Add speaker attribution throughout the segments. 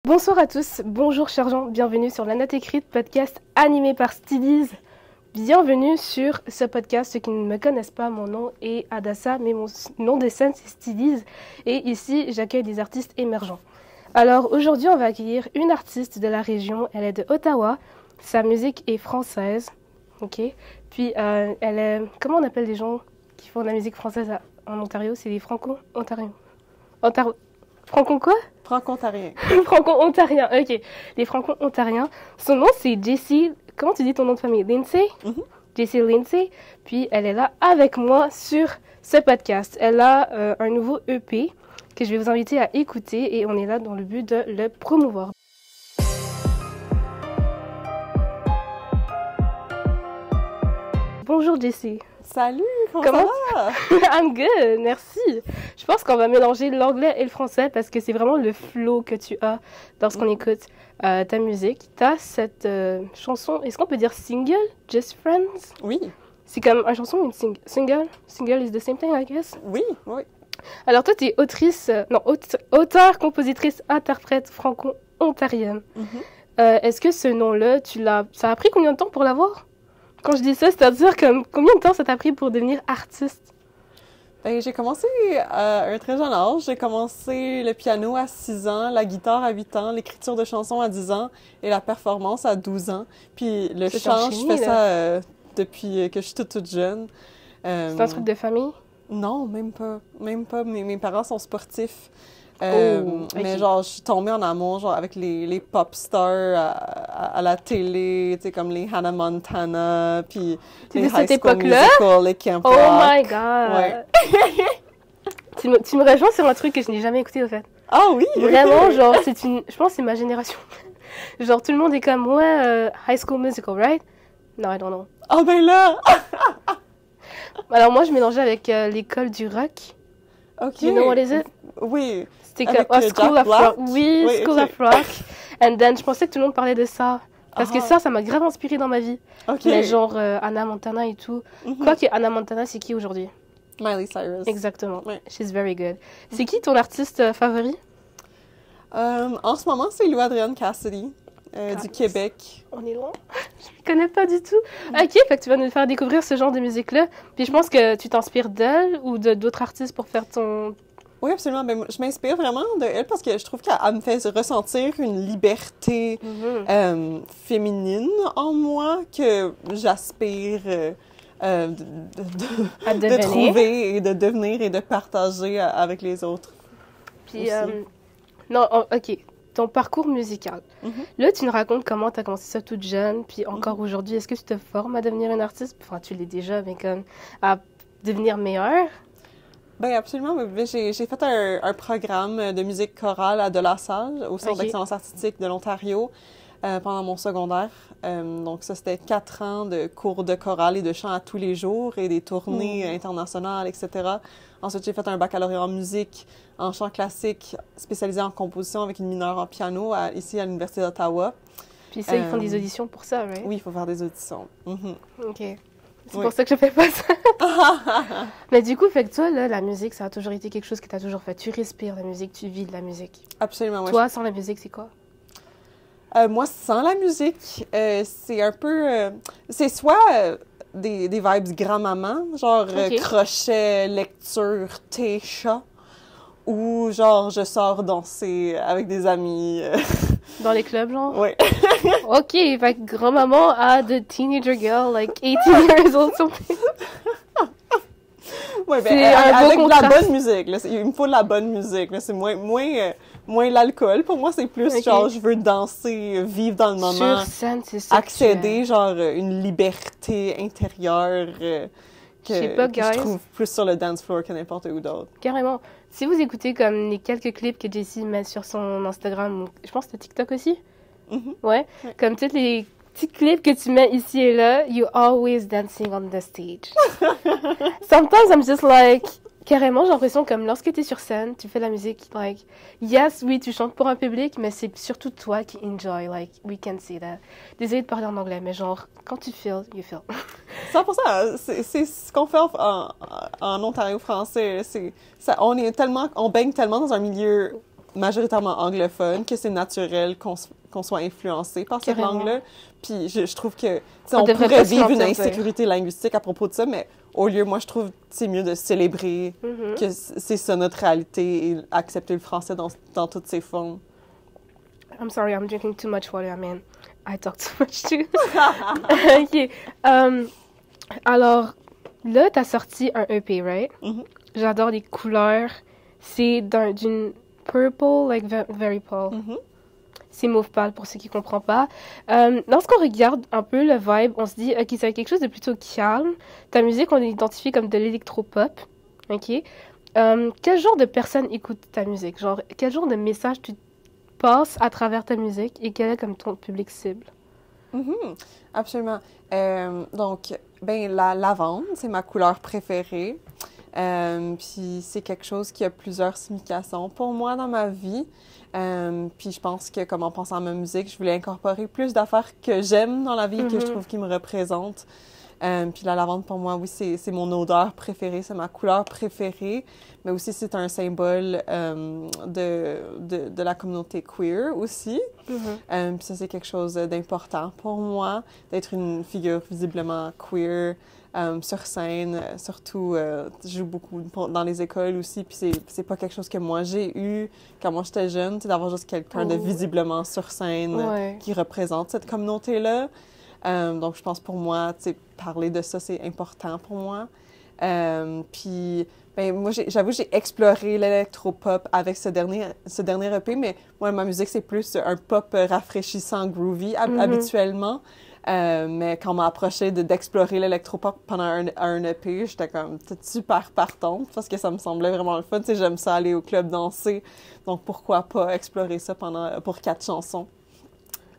Speaker 1: Bonsoir à tous, bonjour chers gens, bienvenue sur La Note Écrite, podcast animé par Steelies. Bienvenue sur ce podcast, ceux qui ne me connaissent pas, mon nom est Adassa, mais mon nom de scène c'est Steelies. Et ici, j'accueille des artistes émergents. Alors aujourd'hui, on va accueillir une artiste de la région, elle est de Ottawa, sa musique est française, ok. Puis elle est, comment on appelle les gens qui font de la musique française en Ontario? C'est les franco-ontariens. Franco quoi?
Speaker 2: Franco-ontarien.
Speaker 1: Franco-ontarien, ok. Les franco-ontariens. Son nom, c'est Jessie. Comment tu dis ton nom de famille? Lindsay? Jessie Lindsay. Puis, elle est là avec moi sur ce podcast. Elle a un nouveau EP que je vais vous inviter à écouter et on est là dans le but de le promouvoir. Bonjour Jessie.
Speaker 2: Salut, comment ça va?
Speaker 1: I'm good, merci. Je pense qu'on va mélanger l'anglais et le français parce que c'est vraiment le flow que tu as lorsqu'on écoute ta musique. Tu as cette chanson, est-ce qu'on peut dire single? Just Friends?
Speaker 2: Oui.
Speaker 1: C'est comme une chanson ou une single? Single is the same thing, I guess?
Speaker 2: Oui, oui.
Speaker 1: Alors toi, tu es auteure, compositrice, interprète franco-ontarienne. Est-ce que ce nom-là, ça a pris combien de temps pour l'avoir? Quand je dis ça, c'est-à-dire combien de temps ça t'a pris pour devenir artiste?
Speaker 2: Ben, j'ai commencé à un très jeune âge. J'ai commencé le piano à 6 ans, la guitare à 8 ans, l'écriture de chansons à 10 ans et la performance à 12 ans. Puis le chant, je fais ça depuis que je suis toute jeune.
Speaker 1: C'est un truc de famille?
Speaker 2: Non, même pas. Même pas. Mes parents sont sportifs.
Speaker 1: Okay.
Speaker 2: Mais genre, je suis tombée en amour genre avec les pop stars à la télé, tu sais, comme les Hannah Montana, puis les High School Musical, les Camp Rock.
Speaker 1: Oh my God! Ouais. tu me rejoins sur un truc que je n'ai jamais écouté, au fait.
Speaker 2: Ah oui?
Speaker 1: Vraiment, genre, je pense que c'est ma génération. Genre, tout le monde est comme, ouais, High School Musical, right? No, I don't know.
Speaker 2: Ah ben là!
Speaker 1: Alors moi, je mélangeais avec l'école du rock.
Speaker 2: OK.
Speaker 1: You know what is it?
Speaker 2: Oui.
Speaker 1: C'était comme School of Rock. Oui, School of Rock. And then, je pensais que tout le monde parlait de ça. Parce que ça m'a grave inspiré dans ma vie.
Speaker 2: OK.
Speaker 1: Mais genre Hannah Montana et tout. Quoique Hannah Montana, c'est qui aujourd'hui?
Speaker 2: Miley Cyrus.
Speaker 1: Exactement.
Speaker 2: Ouais.
Speaker 1: She's very good. C'est qui ton artiste favori?
Speaker 2: En ce moment, c'est Louis-Adrienne Cassidy du Québec.
Speaker 1: On est loin. Je ne connais pas du tout. OK, fait que tu vas nous faire découvrir ce genre de musique-là. Puis je pense que tu t'inspires d'elle ou d'autres artistes pour faire ton...
Speaker 2: Oui, absolument. Ben, je m'inspire vraiment de elle parce que je trouve qu'elle me fait ressentir une liberté féminine en moi que j'aspire de trouver et de devenir et de partager avec les autres.
Speaker 1: Puis, OK. Ton parcours musical. Là, tu nous racontes comment tu as commencé ça toute jeune, puis encore aujourd'hui, est-ce que tu te formes à devenir une artiste? Enfin, tu l'es déjà, mais comme à devenir meilleure?
Speaker 2: Bien, absolument. J'ai fait un programme de musique chorale à De La Salle, au Centre d'excellence artistique de l'Ontario, pendant mon secondaire. Donc, ça, c'était 4 ans de cours de chorale et de chant à tous les jours et des tournées internationales, etc. Ensuite, j'ai fait un baccalauréat en musique, en chant classique, spécialisé en composition avec une mineure en piano ici à l'Université d'Ottawa.
Speaker 1: Puis ça, ils font des auditions pour ça, right?
Speaker 2: Oui, il faut faire des auditions.
Speaker 1: OK. C'est pour ça que je fais pas ça. Mais du coup, fait que toi, là, la musique, ça a toujours été quelque chose que tu as toujours fait. Tu respires la musique, tu vis de la musique.
Speaker 2: Absolument, oui.
Speaker 1: Toi, sans la musique, c'est quoi?
Speaker 2: Moi, sans la musique, c'est un peu... c'est soit des vibes grand-maman, genre crochet, lecture, thé, chat, ou genre je sors danser avec des amis.
Speaker 1: Dans les clubs, genre?
Speaker 2: Oui.
Speaker 1: OK, fait que grand-maman a the teenager girl, like 18 years old, something.
Speaker 2: Oui, ben avec de la bonne musique. Là, il me faut de la bonne musique. Là, c'est moins l'alcool. Pour moi, c'est plus genre, je veux danser, vivre dans le moment.
Speaker 1: Sur scène, c'est ça.
Speaker 2: Accéder, genre, une liberté intérieure que je trouve plus sur le dance floor que n'importe où d'autre.
Speaker 1: Carrément. Si vous écoutez comme les quelques clips que Jessie met sur son Instagram, je pense que c'est TikTok aussi. Ouais. Comme tous les petits clips que tu mets ici et là, you're always dancing on the stage. Sometimes I'm just like, carrément, j'ai l'impression comme lorsque tu es sur scène, tu fais la musique, like, yes, oui, tu chantes pour un public, mais c'est surtout toi qui enjoy, like, we can see that. Désolée de parler en anglais, mais genre, quand tu feel, you feel.
Speaker 2: 100%, c'est ce qu'on fait en Ontario français. On baigne tellement dans un milieu majoritairement anglophone, que c'est naturel qu'on soit influencé par cette langue-là. Puis je trouve que, on pourrait vivre une insécurité linguistique à propos de ça, mais au lieu, moi, je trouve que c'est mieux de célébrer que c'est ça notre réalité et accepter le français dans toutes ses formes.
Speaker 1: I'm sorry, I'm drinking too much water, man. I talk too much too. OK. Alors, là, t'as sorti un EP, right? J'adore les couleurs. C'est d'une purple, like very pale. C'est mauve pâle pour ceux qui ne comprennent pas. Lorsqu'on regarde un peu le vibe, on se dit, OK, c'est quelque chose de plutôt calme. Ta musique, on l'identifie comme de l'électropop. OK? Quel genre de personnes écoutent ta musique? Genre, quel genre de message tu passes à travers ta musique et quel est comme ton public cible?
Speaker 2: Absolument. Donc, la lavande, c'est ma couleur préférée. Puis c'est quelque chose qui a plusieurs significations pour moi dans ma vie. Puis je pense que, comme en pensant à ma musique, je voulais incorporer plus d'affaires que j'aime dans la vie, que je trouve qui me représentent. Puis la lavande, pour moi, oui, c'est mon odeur préférée, c'est ma couleur préférée, mais aussi c'est un symbole de la communauté queer aussi. Puis ça, c'est quelque chose d'important pour moi, d'être une figure visiblement queer. Sur scène, surtout, je joue beaucoup dans les écoles aussi, puis c'est pas quelque chose que moi j'ai eu quand moi j'étais jeune, d'avoir juste quelqu'un de visiblement sur scène qui représente cette communauté-là. Donc je pense pour moi, parler de ça, c'est important pour moi. Puis, moi, j'avoue, j'ai exploré l'électropop avec ce dernier EP, mais moi, ma musique, c'est plus un pop rafraîchissant, groovy, habituellement. Mais quand on m'a approché d'explorer l'électropop pendant un EP, j'étais comme super partante parce que ça me semblait vraiment le fun. Tu sais, j'aime ça aller au club danser, donc pourquoi pas explorer ça pour 4 chansons.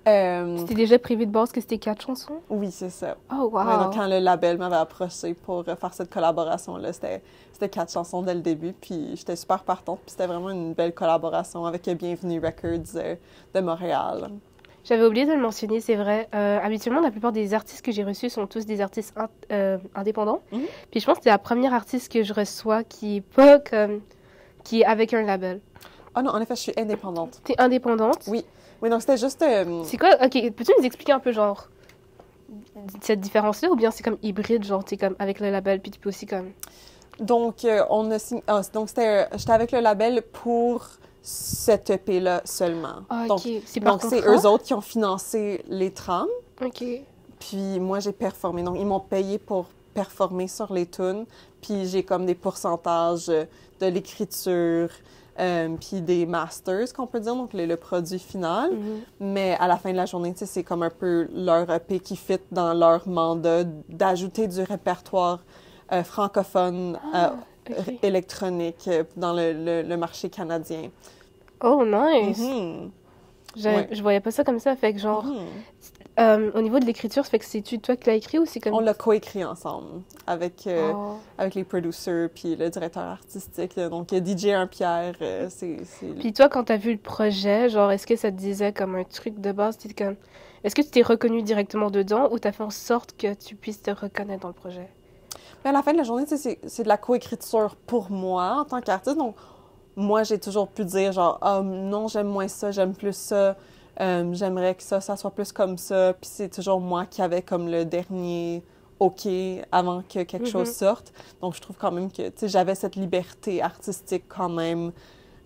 Speaker 1: C'était déjà prévu de base que c'était 4 chansons?
Speaker 2: Oui, c'est ça.
Speaker 1: Oh, wow!
Speaker 2: Ouais, donc quand le label m'avait approché pour faire cette collaboration-là, c'était 4 chansons dès le début, puis j'étais super partante, puis c'était vraiment une belle collaboration avec Bienvenue Records de Montréal.
Speaker 1: J'avais oublié de le mentionner, c'est vrai. Habituellement, la plupart des artistes que j'ai reçus sont tous des artistes indépendants. Puis je pense que c'est la première artiste que je reçois qui est pas comme... qui est avec un label.
Speaker 2: Ah non, en effet, je suis indépendante.
Speaker 1: T'es indépendante?
Speaker 2: Oui. Oui, donc c'était juste...
Speaker 1: C'est quoi? OK, peux-tu nous expliquer un peu, genre, cette différence-là, ou bien c'est comme hybride, genre, t'es comme avec le label, puis tu peux aussi comme...
Speaker 2: Donc, j'étais avec le label pour cette EP-là seulement.
Speaker 1: Ah,
Speaker 2: donc,
Speaker 1: OK. C'est par contrat?
Speaker 2: C'est eux autres qui ont financé les trams.
Speaker 1: OK.
Speaker 2: Puis moi, j'ai performé. Donc, ils m'ont payé pour performer sur les tunes. Puis j'ai comme des pourcentages de l'écriture, puis des masters, qu'on peut dire, donc le produit final. Mais à la fin de la journée, c'est comme un peu leur EP qui fit dans leur mandat d'ajouter du répertoire francophone électronique dans le marché canadien.
Speaker 1: Oh, nice! Je voyais pas ça comme ça, fait que genre... au niveau de l'écriture, ça fait que c'est-tu toi qui l'as écrit ou c'est comme...
Speaker 2: On l'a coécrit ensemble avec les producers puis le directeur artistique. Donc, DJ Pierre, c'est...
Speaker 1: Puis toi, quand t'as vu le projet, genre, est-ce que ça te disait comme un truc de base? Comme... Est-ce que tu t'es reconnu directement dedans ou t'as fait en sorte que tu puisses te reconnaître dans le projet?
Speaker 2: Mais à la fin de la journée, c'est de la coécriture pour moi en tant qu'artiste. Donc, moi, j'ai toujours pu dire genre, ah non, j'aime moins ça, j'aime plus ça. J'aimerais que ça soit plus comme ça. Puis c'est toujours moi qui avais comme le dernier OK avant que quelque chose sorte. Donc, je trouve quand même que j'avais cette liberté artistique quand même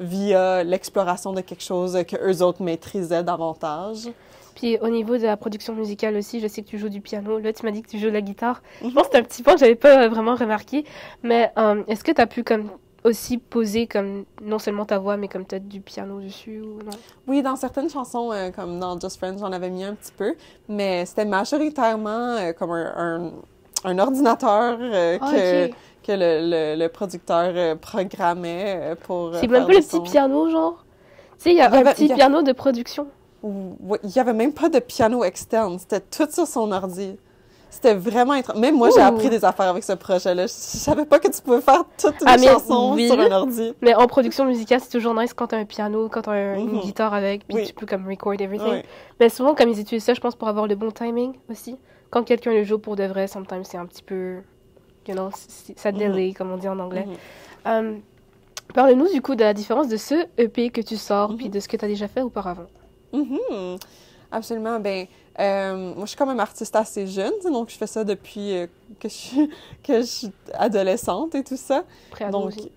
Speaker 2: via l'exploration de quelque chose que eux autres maîtrisaient davantage.
Speaker 1: Puis au niveau de la production musicale aussi, je sais que tu joues du piano. Là, tu m'as dit que tu joues de la guitare. Je pense que c'est un petit point que j'avais pas vraiment remarqué. Mais est-ce que tu as pu comme aussi poser comme non seulement ta voix, mais comme peut-être du piano dessus ou non? Oui,
Speaker 2: dans certaines chansons, comme dans Just Friends, j'en avais mis un petit peu, mais c'était majoritairement comme un ordinateur que le producteur programmait pour
Speaker 1: c'est même pas le petit piano, genre? Tu sais, il y a un petit piano de production.
Speaker 2: Oui, il n'y avait même pas de piano externe, c'était tout sur son ordi. C'était vraiment Même moi, j'ai appris des affaires avec ce projet-là. Je savais pas que tu pouvais faire toutes les chansons sur un ordi.
Speaker 1: Mais en production musicale, c'est toujours nice quand t'as un piano, quand t'as une guitare avec, puis tu peux comme record everything. Mais souvent, comme ils utilisent ça, je pense, pour avoir le bon timing aussi. Quand quelqu'un le joue pour de vrai, sometimes c'est un petit peu, ça delay, comme on dit en anglais. Parle-nous du coup de la différence de ce EP que tu sors, puis de ce que tu as déjà fait auparavant.
Speaker 2: Absolument. Moi, je suis quand même artiste assez jeune, donc je fais ça depuis que je suis adolescente et tout ça.
Speaker 1: Préado
Speaker 2: Donc,
Speaker 1: aussi.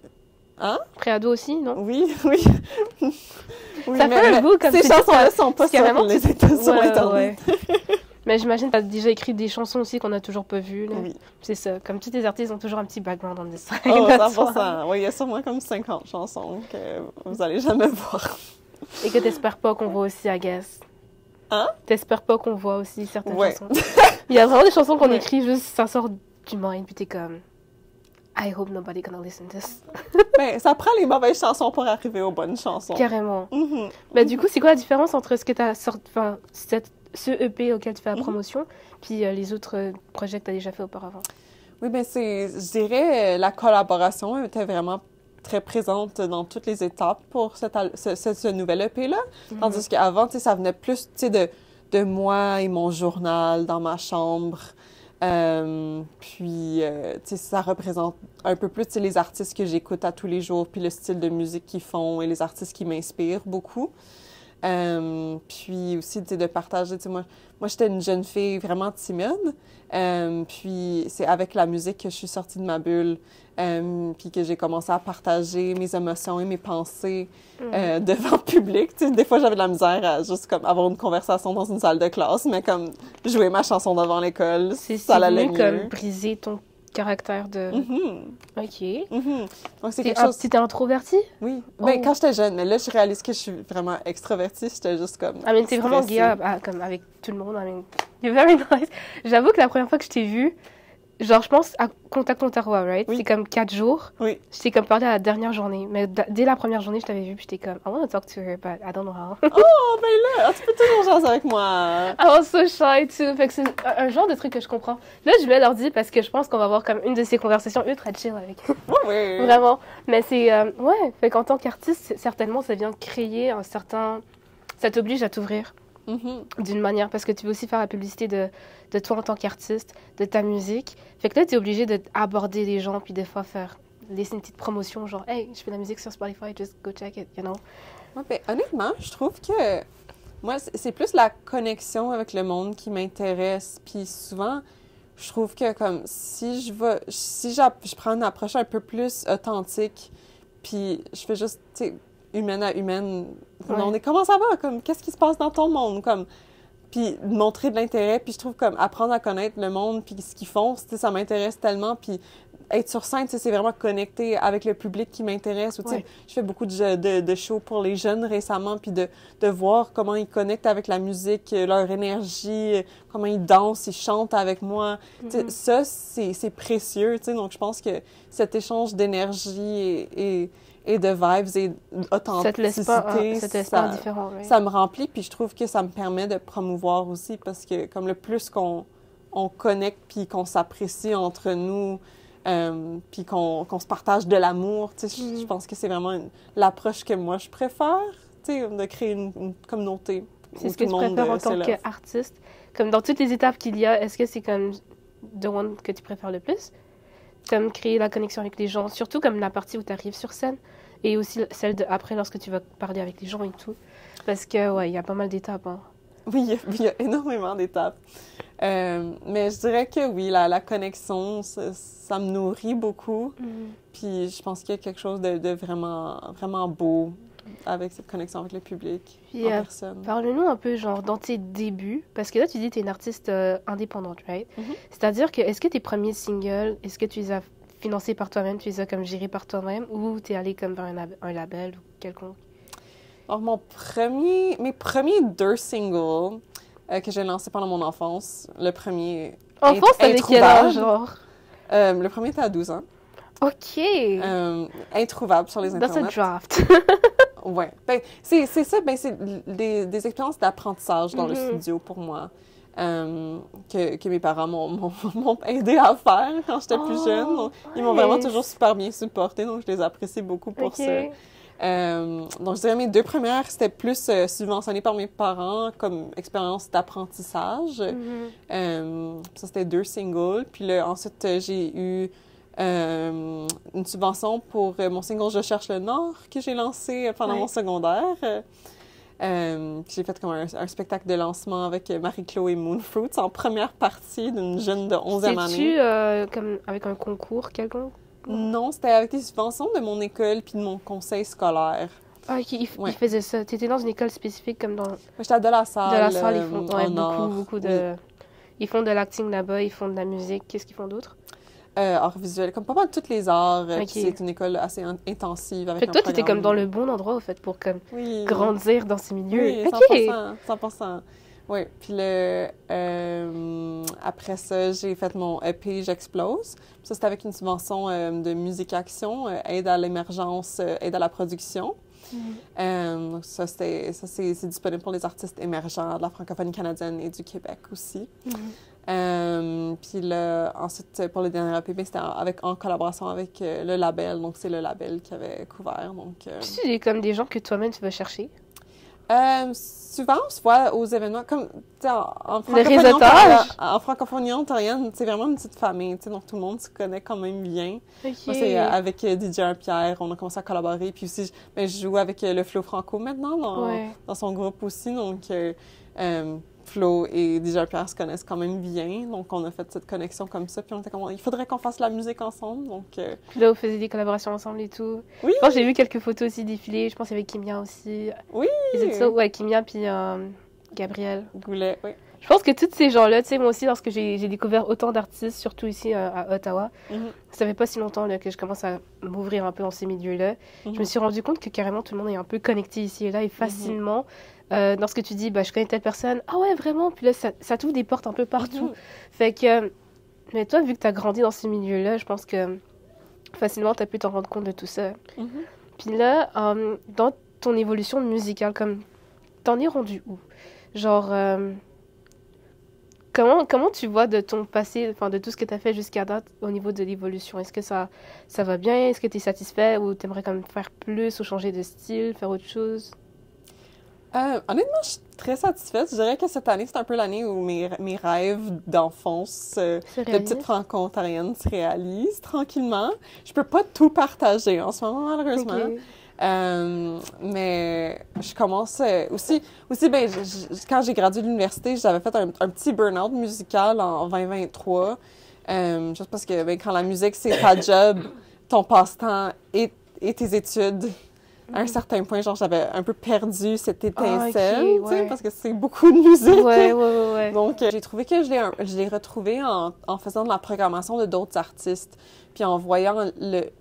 Speaker 2: hein?
Speaker 1: Préado aussi, non?
Speaker 2: Oui, oui. Oui,
Speaker 1: Ça fait un bout comme
Speaker 2: ces
Speaker 1: tu dis,
Speaker 2: chansons-là sont pas sur
Speaker 1: Ouais,
Speaker 2: Internet.
Speaker 1: ouais. Mais j'imagine que tu as déjà écrit des chansons aussi qu'on n'a toujours pas vues. Là.
Speaker 2: Oui.
Speaker 1: C'est ça. Comme tous les artistes ont toujours un petit background on the side.
Speaker 2: Oh,
Speaker 1: that's why.
Speaker 2: 100%. Oui, il y a sûrement comme 50 chansons que vous allez jamais voir.
Speaker 1: Et que t'espères pas qu'on voit aussi, I guess.
Speaker 2: Hein?
Speaker 1: T'espères pas qu'on voit aussi certaines
Speaker 2: Ouais.
Speaker 1: chansons. Il y a vraiment des chansons qu'on
Speaker 2: Ouais.
Speaker 1: écrit juste, ça sort du mind, puis t'es comme... I hope nobody gonna listen to this.
Speaker 2: Ça prend les mauvaises chansons pour arriver aux bonnes chansons.
Speaker 1: Carrément.
Speaker 2: Mhm.
Speaker 1: Du coup, c'est quoi la différence entre ce que t'as sorti, enfin, ce EP auquel tu fais la promotion, puis les autres projets que t'as déjà fait auparavant?
Speaker 2: Oui, je dirais, la collaboration était vraiment très présente dans toutes les étapes pour ce nouvel EP-là. Tandis qu'avant, tu sais, ça venait plus, tu sais, de moi et mon journal dans ma chambre. Tu sais, ça représente un peu plus, tu sais, les artistes que j'écoute à tous les jours, puis le style de musique qu'ils font et les artistes qui m'inspirent beaucoup. Puis aussi, tu sais, de partager, tu sais, moi j'étais une jeune fille vraiment timide, puis c'est avec la musique que je suis sortie de ma bulle, puis que j'ai commencé à partager mes émotions et mes pensées devant le public. Tu sais, des fois, j'avais de la misère à juste comme avoir une conversation dans une salle de classe, mais comme jouer ma chanson devant l'école, ça allait
Speaker 1: venu
Speaker 2: mieux.
Speaker 1: comme briser ton caractère de... OK.
Speaker 2: Donc, c'est quelque chose...
Speaker 1: T'étais introvertie?
Speaker 2: Oui.
Speaker 1: Oh.
Speaker 2: Quand j'étais jeune, mais là, je réalise que je suis vraiment extravertie. J'étais juste comme...
Speaker 1: T'es vraiment gay comme avec tout le monde. You're very nice. J'avoue que la première fois que je t'ai vue, genre, je pense à Contact Ontario, right?
Speaker 2: Oui.
Speaker 1: C'est comme 4 jours.
Speaker 2: Oui.
Speaker 1: Je t'ai comme parlé à la dernière journée. Mais dès la première journée, je t'avais vue, puis j'étais comme, I want to talk to her, but I don't know how.
Speaker 2: Oh, là, tu peux toujours jaser avec moi.
Speaker 1: I was so shy, too. Fait que c'est un genre de truc que je comprends. Là, je voulais leur dire parce que je pense qu'on va avoir comme une de ces conversations ultra chill avec eux.
Speaker 2: Oui.
Speaker 1: Vraiment. Mais c'est... ouais, fait qu'en tant qu'artiste, certainement, ça vient créer un certain... Ça t'oblige à t'ouvrir d'une manière, parce que tu veux aussi faire la publicité de toi en tant qu'artiste, de ta musique. Fait que là, tu es obligé d'aborder les gens, puis des fois laisser une petite promotion, genre « Hey, je fais de la musique sur Spotify, just go check it, you know? »
Speaker 2: Ouais, honnêtement, je trouve que moi, c'est plus la connexion avec le monde qui m'intéresse. Puis souvent, je trouve que comme si je prends une approche un peu plus authentique, puis je fais juste, tu sais, humaine à humaine, on est comment ça va, comme qu'est-ce qui se passe dans ton monde, comme puis montrer de l'intérêt, puis je trouve comme apprendre à connaître le monde puis ce qu'ils font, tu sais, ça m'intéresse tellement, puis être sur scène, tu sais, c'est vraiment connecter avec le public qui m'intéresse. Ou, tu sais, je fais beaucoup de shows pour les jeunes récemment, puis de voir comment ils connectent avec la musique, leur énergie, comment ils dansent, ils chantent avec moi. Tu sais, ça, c'est précieux, tu sais, donc je pense que cet échange d'énergie et de vibes et d'authenticité, ça me remplit, puis je trouve que ça me permet de promouvoir aussi, parce que comme le plus qu'on connecte puis qu'on s'apprécie entre nous, puis qu'on se partage de l'amour, tu sais, je pense que c'est vraiment l'approche que moi je préfère, tu sais, de créer une communauté.
Speaker 1: C'est ce que tu préfères en tant qu'artiste? Comme dans toutes les étapes qu'il y a, est-ce que c'est comme the one que tu préfères le plus? Comme créer la connexion avec les gens, surtout comme la partie où tu arrives sur scène, et aussi celle de après lorsque tu vas parler avec les gens et tout. Parce que, ouais, il y a pas mal d'étapes, hein.
Speaker 2: Oui, il y a énormément d'étapes. Mais je dirais que oui, la connexion, ça me nourrit beaucoup. Puis je pense qu'il y a quelque chose de vraiment, vraiment beau avec cette connexion avec le public, en personne.
Speaker 1: Parle-nous un peu, genre, dans tes débuts, parce que là, tu dis que tu es une artiste indépendante, right? C'est-à-dire que, est-ce que tes premiers singles, est-ce que tu les as financés par toi-même, tu les as comme gérés par toi-même, ou tu es allé comme vers un label ou quelconque?
Speaker 2: Alors, mes premiers 2 singles que j'ai lancés pendant mon enfance, le premier...
Speaker 1: Enfance, t'avais quel âge, genre?
Speaker 2: Le premier était à 12 ans.
Speaker 1: OK!
Speaker 2: Introuvable sur les internets.
Speaker 1: That's a draft.
Speaker 2: Ouais. C'est ça, c'est des expériences d'apprentissage dans le studio pour moi, que mes parents m'ont aidé à faire quand j'étais plus jeune. Donc, ils m'ont vraiment toujours super bien supportée, donc je les apprécie beaucoup pour ça. Donc, je dirais mes 2 premières, c'était plus subventionné par mes parents comme expérience d'apprentissage. Ça, c'était 2 singles. Puis là, ensuite, j'ai eu une subvention pour mon single Je cherche le Nord que j'ai lancé pendant mon secondaire. J'ai fait comme un spectacle de lancement avec Marie-Chloé Moonfruits en première partie d'une jeune de 11e année.
Speaker 1: C'est-tu comme avec un concours quelconque?
Speaker 2: Non, c'était avec des subventions de mon école puis de mon conseil scolaire.
Speaker 1: Ah, ok, ils faisaient ça. Tu étais dans une école spécifique comme dans...
Speaker 2: J'étais à De La Salle.
Speaker 1: De La Salle, ils font beaucoup de...
Speaker 2: Oui.
Speaker 1: Ils font de l'acting là-bas, ils font de la musique. Qu'est-ce qu'ils font d'autre?
Speaker 2: Art visuel, comme pas mal toutes les arts.
Speaker 1: Ok.
Speaker 2: C'est une école assez intensive avec
Speaker 1: Fait que
Speaker 2: un
Speaker 1: toi, tu étais
Speaker 2: programme.
Speaker 1: comme dans le bon endroit, au fait, pour comme
Speaker 2: Oui.
Speaker 1: grandir dans ces milieux.
Speaker 2: Oui,
Speaker 1: Ok.
Speaker 2: 100%. 100%. Oui, puis après ça, j'ai fait mon EP J'explose. Ça, c'était avec une subvention de Musique Action, aide à l'émergence, aide à la production. Donc ça, c'est disponible pour les artistes émergents de la francophonie canadienne et du Québec aussi. Puis là, ensuite, pour le dernier EP, c'était en collaboration avec le label. Donc, c'est le label qui avait couvert. Donc,
Speaker 1: C'est comme des gens que toi-même, tu vas chercher.
Speaker 2: Souvent, on se voit aux événements comme, tu sais, en francophonie ontarienne, c'est vraiment une petite famille, tu sais, donc tout le monde se connaît quand même bien.
Speaker 1: Okay.
Speaker 2: Moi, c'est avec DJ Pierre, on a commencé à collaborer, puis aussi, je joue avec le Flo Franco maintenant dans son groupe aussi, donc Flo et DJ Pierre se connaissent quand même bien, donc on a fait cette connexion comme ça, puis on était comme, il faudrait qu'on fasse la musique ensemble, donc...
Speaker 1: Puis là, vous faisiez des collaborations ensemble et tout.
Speaker 2: Oui!
Speaker 1: Je pense que j'ai vu quelques photos aussi défiler, je pense qu'il y avait Kimia aussi.
Speaker 2: Oui!
Speaker 1: C'est ça, ouais, Kimia puis Gabriel.
Speaker 2: Goulet, oui.
Speaker 1: Je pense que tous ces gens-là, tu sais, moi aussi, lorsque j'ai découvert autant d'artistes, surtout ici à Ottawa, ça fait pas si longtemps là, que je commence à m'ouvrir un peu dans ces milieux-là, je me suis rendu compte que carrément tout le monde est un peu connecté ici et là, et facilement... lorsque tu dis, bah, je connais telle personne, ah ouais, vraiment, puis là, ça t'ouvre des portes un peu partout. Fait que, mais toi, vu que tu as grandi dans ces milieux-là, je pense que facilement, tu as pu t'en rendre compte de tout ça. Puis là, dans ton évolution musicale, comme, t'en es rendu où? Genre, comment tu vois de ton passé, enfin, de tout ce que tu as fait jusqu'à date au niveau de l'évolution? Est-ce que ça va bien? Est-ce que tu es satisfait ou tu aimerais comme faire plus ou changer de style, faire autre chose?
Speaker 2: Honnêtement, je suis très satisfaite. Je dirais que cette année, c'est un peu l'année où mes rêves d'enfance de petite franco-ontarienne se réalisent tranquillement. Je peux pas tout partager en ce moment, malheureusement. Okay. Mais je commence aussi ben, quand j'ai gradué de l'université, j'avais fait un petit burn-out musical en 2023. Juste parce que ben, quand la musique, c'est ta job, ton passe-temps et tes études... À un certain point, genre, j'avais un peu perdu cette étincelle, tu sais, parce que c'est beaucoup de musique.
Speaker 1: Ouais.
Speaker 2: Donc, j'ai trouvé que je l'ai retrouvé en faisant de la programmation de d'autres artistes, puis en voyant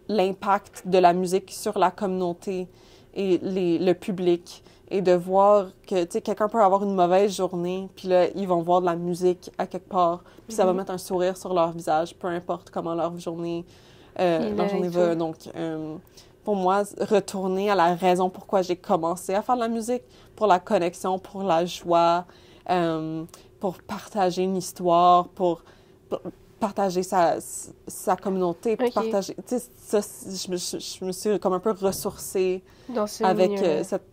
Speaker 2: l'impact de la musique sur la communauté et le public, et de voir que, tu sais, quelqu'un peut avoir une mauvaise journée, puis là, ils vont voir de la musique à quelque part, puis ça va mettre un sourire sur leur visage, peu importe comment leur journée va. Donc, pour moi, retourner à la raison pourquoi j'ai commencé à faire de la musique, pour la connexion, pour la joie, pour partager une histoire, pour partager sa communauté, pour partager... Tu sais, ça, je me suis comme un peu ressourcée avec cette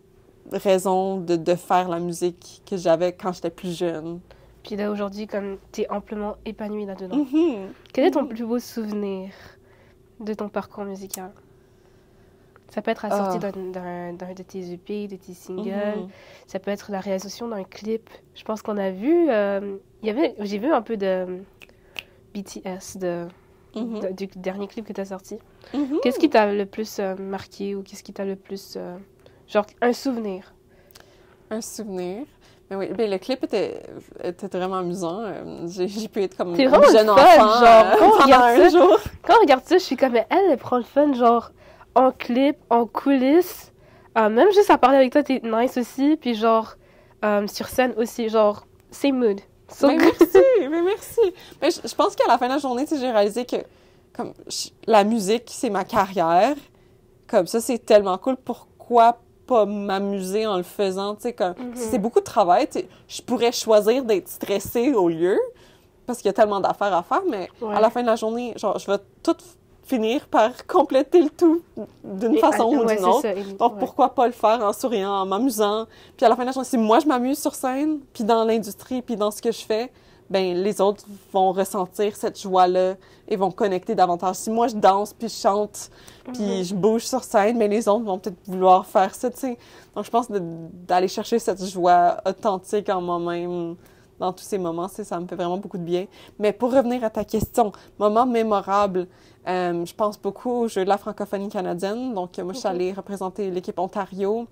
Speaker 2: raison de faire la musique que j'avais quand j'étais plus jeune.
Speaker 1: Puis là, aujourd'hui, comme tu es amplement épanouie là-dedans, quel est ton plus beau souvenir de ton parcours musical? Ça peut être la sortie d'un de tes EP, de tes singles. Ça peut être la réalisation d'un clip. Je pense qu'on a vu... j'ai vu un peu de BTS, du dernier clip que tu as sorti. Qu'est-ce qui t'a le plus marqué ou qu'est-ce qui t'a le plus... genre, un souvenir? Un souvenir?
Speaker 2: Mais oui, ben, le clip était vraiment amusant. J'ai pu être comme
Speaker 1: une
Speaker 2: jeune enfant pendant un jour.
Speaker 1: Quand on regarde ça, je suis comme... Elle prend le fun, genre... en clip, en coulisses, même juste à parler avec toi, t'es nice aussi, puis genre, sur scène aussi, genre, c'est mood.
Speaker 2: Merci. Mais je pense qu'à la fin de la journée, j'ai réalisé que comme la musique, c'est ma carrière. Comme ça, c'est tellement cool. Pourquoi pas m'amuser en le faisant? Tu sais, comme c'est beaucoup de travail. Je pourrais choisir d'être stressée au lieu, parce qu'il y a tellement d'affaires à faire, mais à la fin de la journée, genre, je vais tout finir par compléter le tout d'une façon ou d'une autre. Donc, pourquoi pas le faire en souriant, en m'amusant? Puis à la fin de la journée, si moi, je m'amuse sur scène, puis dans l'industrie, puis dans ce que je fais, ben les autres vont ressentir cette joie-là et vont connecter davantage. Si moi, je danse, puis je chante, puis je bouge sur scène, mais les autres vont peut-être vouloir faire ça, tu sais. Donc, je pense d'aller chercher cette joie authentique en moi-même dans tous ces moments, ça me fait vraiment beaucoup de bien. Mais pour revenir à ta question, moment mémorable, je pense beaucoup aux Jeux de la francophonie canadienne. Donc, moi, je suis allée représenter l'équipe Ontario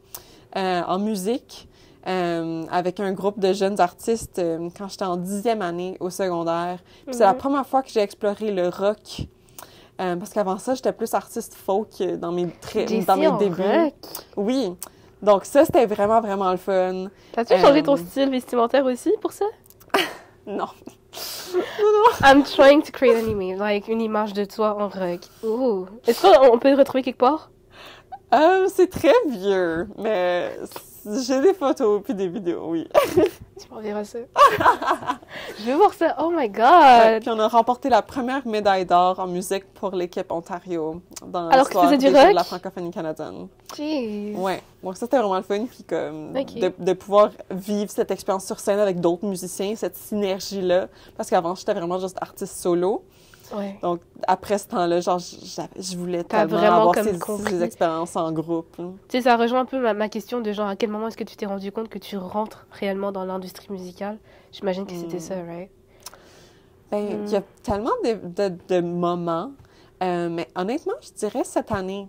Speaker 2: en musique. Avec un groupe de jeunes artistes quand j'étais en 10e année au secondaire. Puis c'est la première fois que j'ai exploré le rock. Parce qu'avant ça, j'étais plus artiste folk dans mes débuts.
Speaker 1: Rock.
Speaker 2: Oui. Donc ça, c'était vraiment, vraiment le fun.
Speaker 1: T'as-tu changé ton style vestimentaire aussi pour ça?
Speaker 2: Non.
Speaker 1: I'm trying to create an image, like une image de toi en rock. Ooh. Est-ce qu'on peut le retrouver quelque part?
Speaker 2: C'est très vieux, mais j'ai des photos puis des vidéos, oui.
Speaker 1: Tu m'enverras ça. Je veux voir ça. Oh my God!
Speaker 2: Puis on a remporté la première médaille d'or en musique pour l'équipe Ontario dans
Speaker 1: alors que tu faisais du
Speaker 2: Jeux
Speaker 1: rock?
Speaker 2: de la francophonie canadienne.
Speaker 1: Jeez.
Speaker 2: Ouais. Donc ça, c'était vraiment le fun. Puis comme
Speaker 1: Okay.
Speaker 2: de pouvoir vivre cette expérience sur scène avec d'autres musiciens, cette synergie-là. Parce qu'avant, j'étais vraiment juste artiste solo.
Speaker 1: Ouais.
Speaker 2: Donc, après ce temps-là, genre, je voulais
Speaker 1: T'as
Speaker 2: tellement
Speaker 1: vraiment
Speaker 2: avoir
Speaker 1: comme compris.
Speaker 2: ces expériences en groupe.
Speaker 1: Tu sais, ça rejoint un peu ma question de genre à quel moment est-ce que tu t'es rendu compte que tu rentres réellement dans l'industrie musicale? J'imagine que c'était ça, right?
Speaker 2: Ben, il y a tellement de moments, mais honnêtement, je dirais cette année.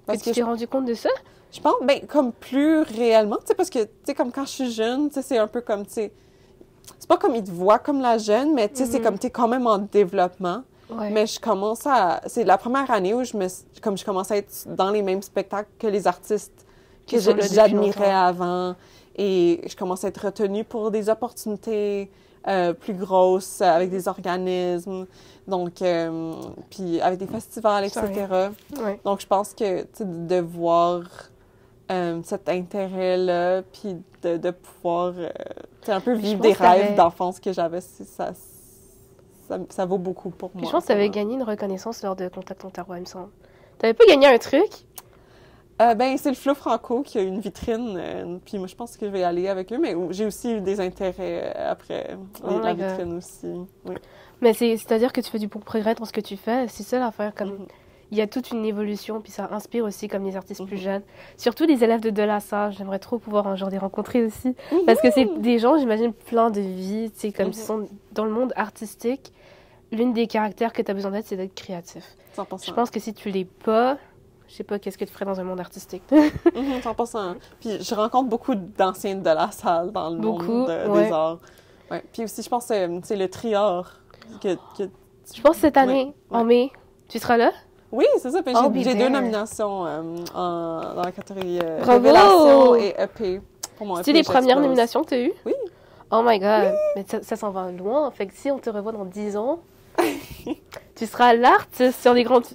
Speaker 1: Parce que tu t'es rendu compte de ça?
Speaker 2: Je pense, ben, comme plus réellement, tu sais, parce que, tu sais, comme quand je suis jeune, tu sais, c'est un peu comme, tu sais, c'est pas comme ils te voient comme la jeune, mais tu sais, c'est comme t'es quand même en développement.
Speaker 1: Ouais.
Speaker 2: Mais je commence c'est la première année où je commençais à être dans les mêmes spectacles que les artistes que
Speaker 1: sont là depuis
Speaker 2: j'admirais
Speaker 1: longtemps.
Speaker 2: avant. Et je commençais à être retenue pour des opportunités plus grosses avec des organismes. Donc, puis avec des festivals, etc.
Speaker 1: Ouais.
Speaker 2: Donc, je pense que, tu sais, de voir cet intérêt-là, puis de pouvoir, tu sais, un peu vivre des rêves d'enfance que j'avais, ça vaut beaucoup pour moi.
Speaker 1: Puis je pense que tu avais gagné une reconnaissance lors de Contact Ontario, il me semble. T'avais pas gagné un truc?
Speaker 2: Ben, c'est le Flow Franco qui a une vitrine, puis moi, je pense que je vais y aller avec eux, mais j'ai aussi eu des intérêts après la vitrine aussi. Oui.
Speaker 1: Mais c'est-à-dire que tu fais du bon progrès dans ce que tu fais, c'est ça l'affaire, comme... Il y a toute une évolution, puis ça inspire aussi comme les artistes plus jeunes. Surtout les élèves de La Salle, j'aimerais trop pouvoir un jour les rencontrer aussi. Parce que c'est des gens, j'imagine, plein de vie, tu sais, comme ils sont dans le monde artistique. L'une des caractères que tu as besoin d'être, c'est d'être créatif.
Speaker 2: 100%.
Speaker 1: Je pense que si tu l'es pas, je sais pas qu'est-ce que tu ferais dans un monde artistique.
Speaker 2: 100%. Puis je rencontre beaucoup d'anciens de La Salle dans le monde des arts. Ouais. Puis aussi, je pense que c'est le Trior
Speaker 1: Je pense cette année, en mai, tu seras là?
Speaker 2: Oui, c'est ça. Puis j'ai 2 nominations dans la catégorie Révélation et EP.
Speaker 1: C'est les premières nominations que tu as eues?
Speaker 2: Oui.
Speaker 1: Oh my God.
Speaker 2: Oui.
Speaker 1: Mais ça s'en va loin. Fait que si on te revoit dans 10 ans, tu seras l'artiste sur les grandes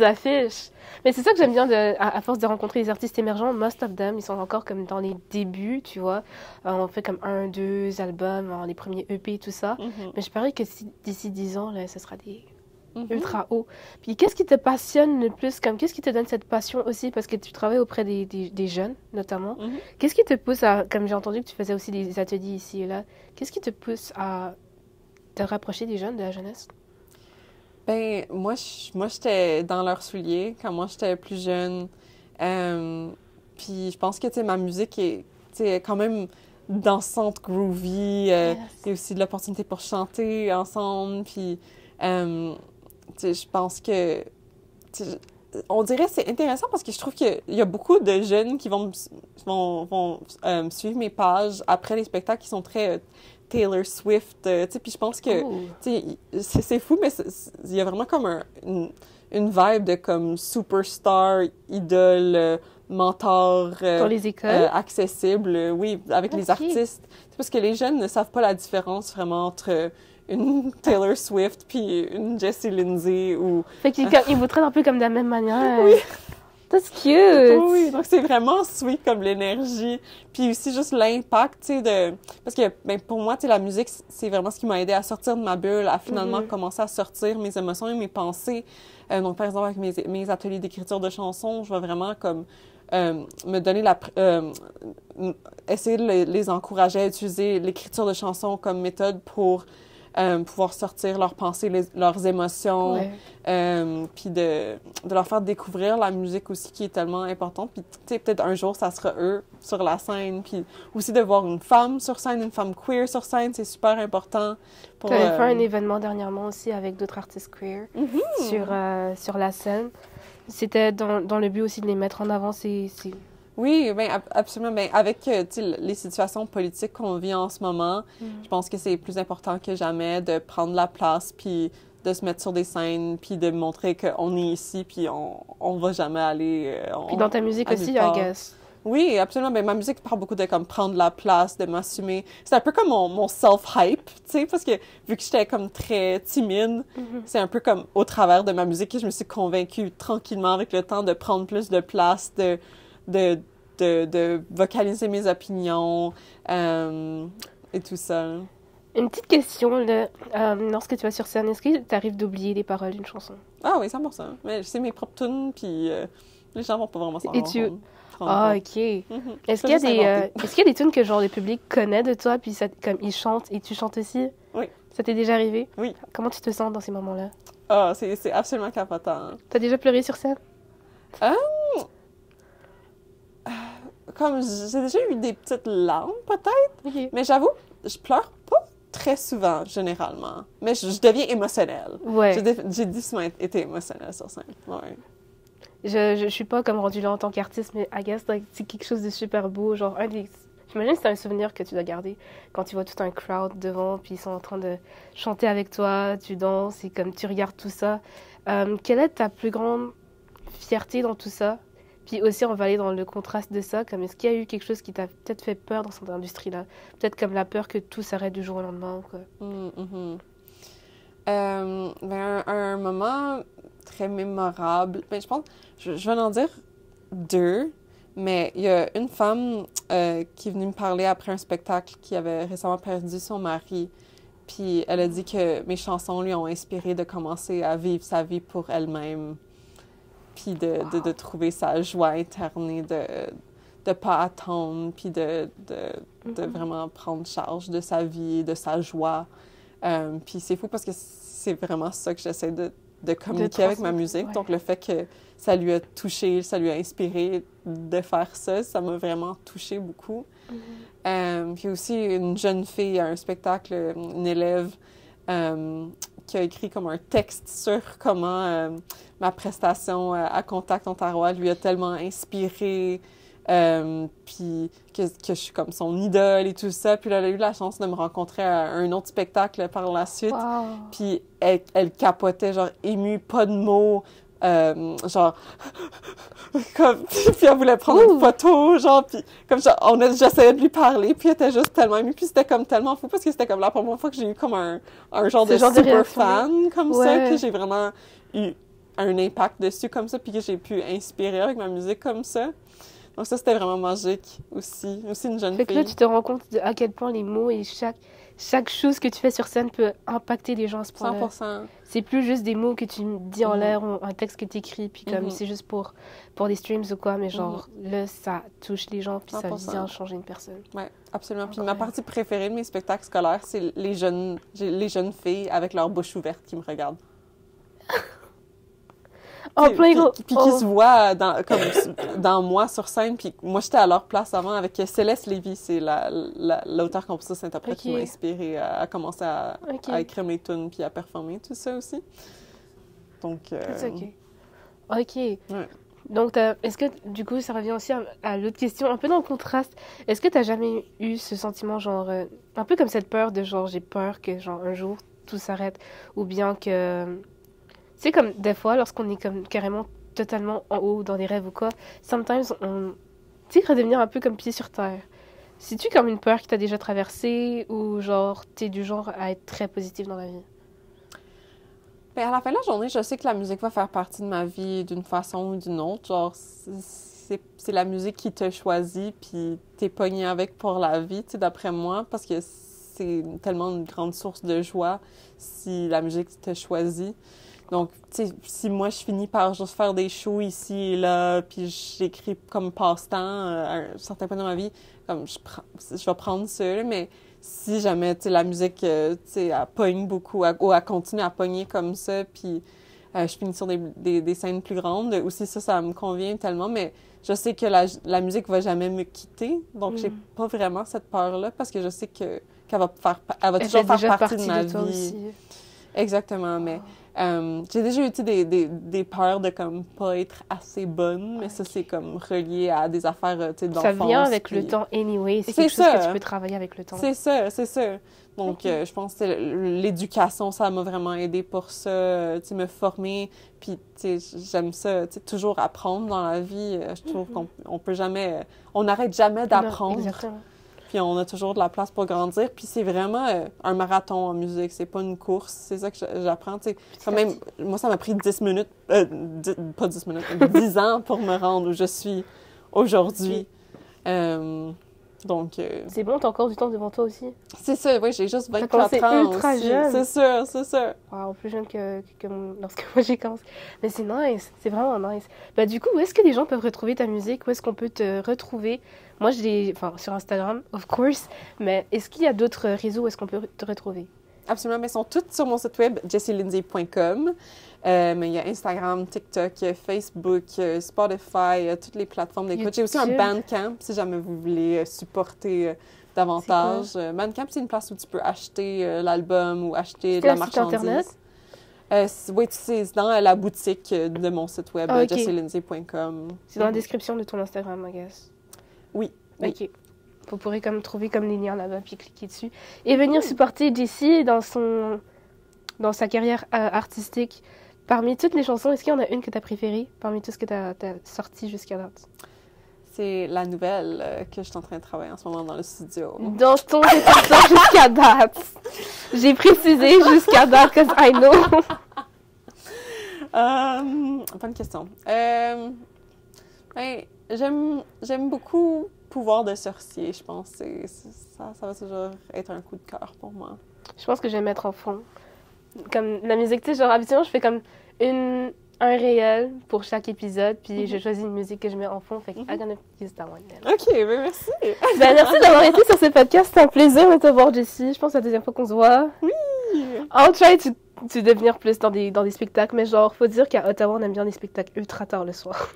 Speaker 1: affiches. Mais c'est ça que j'aime bien, à force de rencontrer les artistes émergents, most of them, ils sont encore comme dans les débuts, tu vois. On fait comme 1, 2 albums, les premiers EP, tout ça. Mais je parie que d'ici 10 ans, là, ce sera des... ultra haut. Puis qu'est-ce qui te passionne le plus, comme qu'est-ce qui te donne cette passion aussi, parce que tu travailles auprès des jeunes notamment. Qu'est-ce qui te pousse à, comme j'ai entendu que tu faisais aussi des ateliers ici et là, qu'est-ce qui te pousse à te rapprocher des jeunes, de la jeunesse?
Speaker 2: Ben moi j'étais dans leurs souliers quand moi j'étais plus jeune. Puis je pense que tu sais ma musique est quand même dansante, groovy. Il y a aussi de l'opportunité pour chanter ensemble. Puis je pense que on dirait que c'est intéressant parce que je trouve qu'il y a beaucoup de jeunes qui vont suivre mes pages après les spectacles qui sont très Taylor Swift, puis je pense que c'est fou, mais il y a vraiment comme une vibe de comme superstar, idole, mentor
Speaker 1: dans les écoles?
Speaker 2: accessible, oui, avec les artistes. C'est parce que les jeunes ne savent pas la différence vraiment entre une Taylor Swift puis une Jessie Lindsay ou...
Speaker 1: Fait qu'ils vous traitent un peu comme de la même manière.
Speaker 2: Oui.
Speaker 1: That's cute!
Speaker 2: Oui, donc c'est vraiment sweet comme l'énergie. Puis aussi juste l'impact, tu sais, Parce que, ben, pour moi, tu sais, la musique, c'est vraiment ce qui m'a aidé à sortir de ma bulle, à finalement commencer à sortir mes émotions et mes pensées. Donc, par exemple, avec mes ateliers d'écriture de chansons, je vais vraiment comme me donner essayer de les encourager à utiliser l'écriture de chansons comme méthode pour pouvoir sortir leurs pensées, leurs émotions, puis de leur faire découvrir la musique aussi qui est tellement importante. Puis, tu sais, peut-être un jour, ça sera eux sur la scène. Puis aussi de voir une femme sur scène, une femme queer sur scène, c'est super important.
Speaker 1: Tu avais fait un événement dernièrement aussi avec d'autres artistes queer sur la scène. C'était dans le but aussi de les mettre en avant.
Speaker 2: Oui, bien, absolument. Bien, avec les situations politiques qu'on vit en ce moment, je pense que c'est plus important que jamais de prendre la place, puis de se mettre sur des scènes, puis de montrer qu'on est ici, puis on va jamais aller...
Speaker 1: puis dans ta musique aussi, I guess.
Speaker 2: Oui, absolument. Bien, ma musique parle beaucoup de comme prendre la place, de m'assumer. C'est un peu comme mon self-hype, tu sais, parce que vu que j'étais comme très timide, c'est un peu comme au travers de ma musique que je me suis convaincue tranquillement avec le temps de prendre plus de place, de vocaliser mes opinions et tout ça.
Speaker 1: Une petite question, lorsque tu vas sur scène, est-ce que tu arrives d'oublier les paroles d'une chanson?
Speaker 2: Ah oui, 100%. Mais c'est mes propres tunes, puis les gens vont pas vraiment s'en rendre compte.
Speaker 1: Ah, OK. Est-ce qu'il y a des tunes que genre le public connaît de toi, puis comme ils chantent et tu chantes aussi?
Speaker 2: Oui.
Speaker 1: Ça t'est déjà arrivé?
Speaker 2: Oui.
Speaker 1: Comment tu te sens dans ces moments-là?
Speaker 2: Ah, c'est absolument capotant.
Speaker 1: T'as déjà pleuré sur scène?
Speaker 2: Comme j'ai déjà eu des petites larmes, peut-être. Mais j'avoue, je pleure pas très souvent, généralement. Mais je deviens émotionnelle.
Speaker 1: Ouais.
Speaker 2: J'ai difficilement été émotionnelle sur scène. Ouais.
Speaker 1: Je suis pas comme rendue là en tant qu'artiste, mais I guess c'est quelque chose de super beau. Genre, j'imagine que c'est un souvenir que tu dois garder quand tu vois tout un crowd devant, puis ils sont en train de chanter avec toi, tu danses, et comme tu regardes tout ça. Quelle est ta plus grande fierté dans tout ça? Puis aussi, on va aller dans le contraste de ça, comme est-ce qu'il y a eu quelque chose qui t'a peut-être fait peur dans cette industrie-là? Peut-être comme la peur que tout s'arrête du jour au lendemain, quoi.
Speaker 2: Ben, un moment très mémorable, ben, je pense, je vais en dire deux, mais il y a une femme qui est venue me parler après un spectacle qui avait récemment perdu son mari, puis elle a dit que mes chansons lui ont inspiré de commencer à vivre sa vie pour elle-même, puis de trouver sa joie interne, de pas attendre, puis de vraiment prendre charge de sa vie, de sa joie. Puis c'est fou parce que c'est vraiment ça que j'essaie de communiquer avec ma musique. Ouais. Donc le fait que ça lui a touché, ça lui a inspiré de faire ça, ça m'a vraiment touchée beaucoup. Puis aussi une jeune fille à un spectacle, une élève, qui a écrit comme un texte sur comment ma prestation à Contact Ontario lui a tellement inspiré, puis que je suis comme son idole et tout ça. Puis là, elle a eu la chance de me rencontrer à un autre spectacle par la suite.
Speaker 1: Wow.
Speaker 2: Puis elle capotait, genre émue, pas de mots, genre comme puis elle voulait prendre une photo, genre, puis comme j'essayais de lui parler, puis elle était juste tellement émue, puis c'était comme tellement fou parce que c'était comme la première fois que j'ai eu comme un genre de super fan comme ça, que j'ai vraiment eu un impact dessus comme ça, puis que j'ai pu inspirer avec ma musique comme ça. Donc ça, c'était vraiment magique aussi une jeune fille.
Speaker 1: Fait que là, tu te rends compte à quel point les mots et chaque chose que tu fais sur scène peut impacter les gens à ce point-là.
Speaker 2: 100%.
Speaker 1: C'est plus juste des mots que tu dis en l'air ou un texte que tu écris, puis comme c'est juste pour des streams ou quoi, mais genre là, ça touche les gens, puis 100%. Ça vient changer une personne.
Speaker 2: Oui, absolument. Puis ma partie préférée de mes spectacles scolaires, c'est les jeunes filles avec leur bouche ouverte qui me regardent. Puis qui se voient dans moi sur scène. Puis moi, j'étais à leur place avant avec Céleste Lévy, c'est l'auteur-compositrice-interprète qui m'a inspirée à commencer à écrire mes tunes puis à performer, tout ça aussi. Donc...
Speaker 1: OK. Ouais. Donc, est-ce que, du coup, ça revient aussi à l'autre question, un peu dans le contraste. Est-ce que tu n'as jamais eu ce sentiment, genre, un peu comme cette peur de, genre, j'ai peur que, genre, un jour, tout s'arrête, ou bien que... Tu sais, comme des fois, lorsqu'on est comme carrément totalement en haut dans des rêves ou quoi, sometimes on... Tu sais, redevenir un peu comme pied sur terre. C'est-tu comme une peur qui t'a déjà traversée ou genre, t'es du genre à être très positive dans la vie?
Speaker 2: Bien, à la fin de la journée, je sais que la musique va faire partie de ma vie d'une façon ou d'une autre. Genre, c'est la musique qui te choisit, puis t'es pogné avec pour la vie, tu sais, d'après moi, parce que c'est tellement une grande source de joie si la musique te choisit. Donc, tu sais, si moi, je finis par juste faire des shows ici et là, puis j'écris comme passe-temps à un certain point dans ma vie, comme je vais prendre ça, là, mais si jamais, tu sais, la musique, tu sais, elle pogne beaucoup, ou elle continue à pogner comme ça, puis je finis sur des scènes plus grandes, aussi ça me convient tellement, mais je sais que la musique va jamais me quitter, donc j'ai pas vraiment cette peur-là, parce que je sais qu'elle va toujours faire partie de ma vie.
Speaker 1: Aussi.
Speaker 2: Exactement, mais j'ai déjà eu des peurs de comme pas être assez bonne, mais ça c'est comme relié à des affaires tu sais d'enfance.
Speaker 1: Ça vient avec le temps anyway, c'est quelque chose que tu peux travailler avec le temps.
Speaker 2: C'est ça. Donc je pense que l'éducation ça m'a vraiment aidé pour ça, tu sais me former, puis tu sais j'aime ça, tu sais toujours apprendre dans la vie, je trouve qu'on peut jamais on n'arrête jamais d'apprendre.
Speaker 1: Exactement.
Speaker 2: Puis on a toujours de la place pour grandir. Puis c'est vraiment un marathon en musique. C'est pas une course. C'est ça que j'apprends. Tu sais, quand même, moi, ça m'a pris 10 minutes, pas 10 minutes, 10 ans pour me rendre où je suis aujourd'hui. Donc...
Speaker 1: C'est bon, t'as encore du temps devant toi aussi.
Speaker 2: C'est ça, oui, j'ai juste 24 ans
Speaker 1: ultra
Speaker 2: aussi.
Speaker 1: Jeune.
Speaker 2: C'est ça.
Speaker 1: Wow, plus jeune que lorsque moi j'ai commencé. Mais c'est nice, c'est vraiment nice. Bah du coup, où est-ce que les gens peuvent retrouver ta musique? Où est-ce qu'on peut te retrouver? Moi, sur Instagram, of course, mais est-ce qu'il y a d'autres réseaux où est-ce qu'on peut te retrouver?
Speaker 2: Absolument, mais elles sont toutes sur mon site web, jessielindsay.com. Mais il y a Instagram, TikTok, Facebook, Spotify, toutes les plateformes d'écoute. J'ai aussi un Bandcamp, si jamais vous voulez supporter davantage. Bandcamp, c'est une place où tu peux acheter l'album ou acheter de la marchandise. Internet? Oui, c'est dans la boutique de mon site web, jessielindsay.com.
Speaker 1: C'est dans la description de ton Instagram, I guess.
Speaker 2: Oui.
Speaker 1: OK. Vous pourrez trouver comme les liens là-bas, puis cliquer dessus. Et venir supporter Jessie dans sa carrière artistique. Parmi toutes les chansons, est-ce qu'il y en a une que tu as préférée parmi tout ce que tu as sorti jusqu'à date?
Speaker 2: C'est la nouvelle que je suis en train de travailler en ce moment dans le studio.
Speaker 1: Dans ton répertoire jusqu'à date. J'ai précisé jusqu'à date, parce que I know.
Speaker 2: Bonne question. J'aime beaucoup Pouvoir de sorcier, je pense. Ça va toujours être un coup de cœur pour moi.
Speaker 1: Je pense que je vais mettre en fond. Comme la musique, tu sais, genre, habituellement, je fais comme un réel pour chaque épisode, puis je choisis une musique que je mets en fond. Fait que I'm gonna use that one then.
Speaker 2: OK, ben merci.
Speaker 1: Ben, merci d'avoir été sur ce podcast. C'était un plaisir de te voir, Jessie. Je pense que c'est la deuxième fois qu'on se voit.
Speaker 2: Oui!
Speaker 1: I'll try to devenir plus dans des spectacles, mais genre, faut dire qu'à Ottawa, on aime bien les spectacles ultra tard le soir.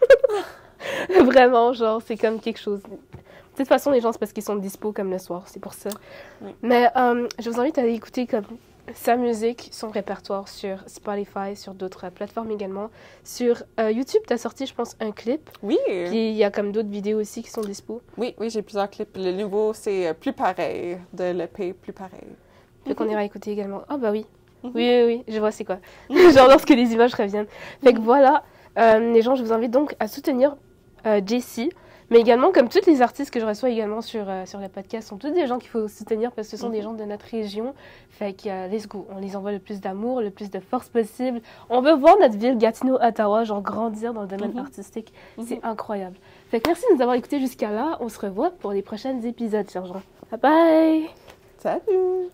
Speaker 1: Vraiment, genre, c'est comme quelque chose. De toute façon, les gens, c'est parce qu'ils sont dispo comme le soir, c'est pour ça. Oui. Mais je vous invite à aller écouter comme sa musique, son répertoire sur Spotify, sur d'autres plateformes également. Sur YouTube, tu as sorti, je pense, un clip.
Speaker 2: Oui.
Speaker 1: Puis il y a comme d'autres vidéos aussi qui sont dispo.
Speaker 2: Oui, j'ai plusieurs clips. Le nouveau, c'est Plus pareil, de l'EP Plus pareil.
Speaker 1: Fait qu'on ira écouter également. Ah bah oui. Oui, je vois c'est quoi. Genre lorsque les images reviennent. Fait que voilà, les gens, je vous invite donc à soutenir Jessie. Mais également, comme tous les artistes que je reçois également sur le podcast, sont tous des gens qu'il faut soutenir parce que ce sont des gens de notre région. Fait que, let's go, on les envoie le plus d'amour, le plus de force possible. On veut voir notre ville, Gatineau, Ottawa, genre grandir dans le domaine artistique. C'est incroyable. Fait que merci de nous avoir écoutés jusqu'à là. On se revoit pour les prochains épisodes, Sergent. Bye bye!
Speaker 2: Salut!